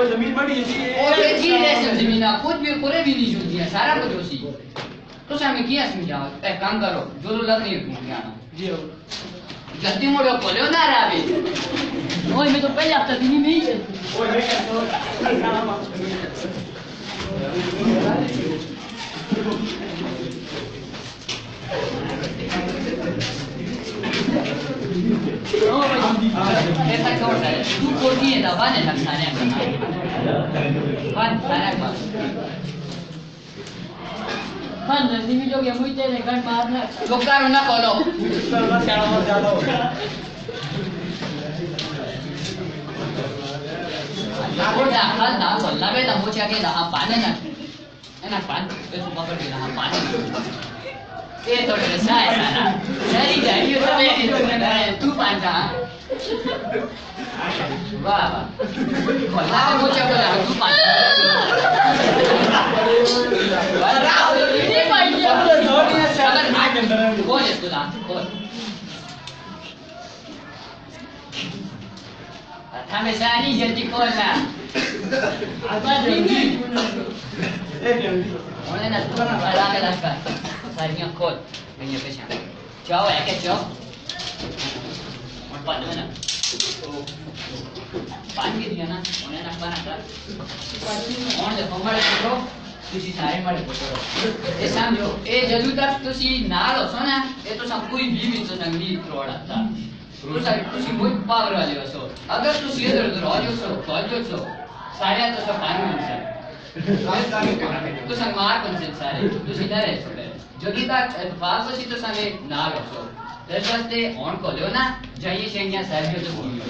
जमीन बड़ी जमीन कुछ भी पूरे भी नहीं छूती है सारा कुछ उसी तो हमें किया समझाओ एक काम करो जो लग नहीं तुम क्या जी जल्दी मोड़ो बोलो ना रे अभी ओए मैं तो पहले हफ्ता दिन में ही ओए मैं ऐसा क्यों है तू कोई है दबा ने लगता है kan di video yang muite ne kan marna lokar na kolo aku dah hal dah kol labe dah mucha ke dah pan na enak pan itu bakal di dah pan ये तो ऐसा है ना सही जाइए तो मैं तू pan dah वाह वाह कोला मुझे बोला तू pan कौन है खुदा कौन हमेशा नहीं जल्दी कौन ना उन्हें ना बड़ा के लगा सारियां कौन नहीं है पेशा जाओ है क्या जाओ और पानी में ना पानी दिया ना उन्हें ना बना कर और देखो हमारे को ਤੁਸੀਂ ਸਾਰੇ ਮਾੜੇ ਪੁੱਤਰੋ ਇਹ ਸਮਝੋ ਇਹ ਜਦੋਂ ਤੱਕ ਤੁਸੀਂ ਨਾਲ ਹੋਸੋ ਨਾ ਇਹ ਤਾਂ ਸਭ ਕੋਈ ਵੀ ਵਿੱਚ ਨੰਗੀ ਕਰੋੜ ਆਤਾ ਤੁਸੀਂ ਬਹੁਤ ਪਾਵਰ ਵਾਲੇ ਹੋਸੋ ਅਗਰ ਤੁਸੀਂ ਇਧਰ ਉਧਰ ਹੋ ਜਾਓ ਸਾਰੇ ਤਾਂ ਸਭ ਪਾਣੀ ਵਿੱਚ ਤੁਸੀਂ ਮਾਰ ਬੰਦੇ ਸਾਰੇ ਤੁਸੀਂ ਨਾ ਰਹਿ ਸਕਦੇ ਜਦੋਂ ਤੱਕ ਇਤਫਾਕ ਤੁਸੀਂ ਤਾਂ ਸਾਰੇ ਨਾਲ ਹੋਸੋ ਇਸ ਵਾਸਤੇ ਹੁਣ ਕੋਲਿਓ ਨਾ ਜਾਈਏ ਸ਼ੇਂਗੀਆਂ ਸਾਹਿਬ ਜੋ ਬੋਲਿਓ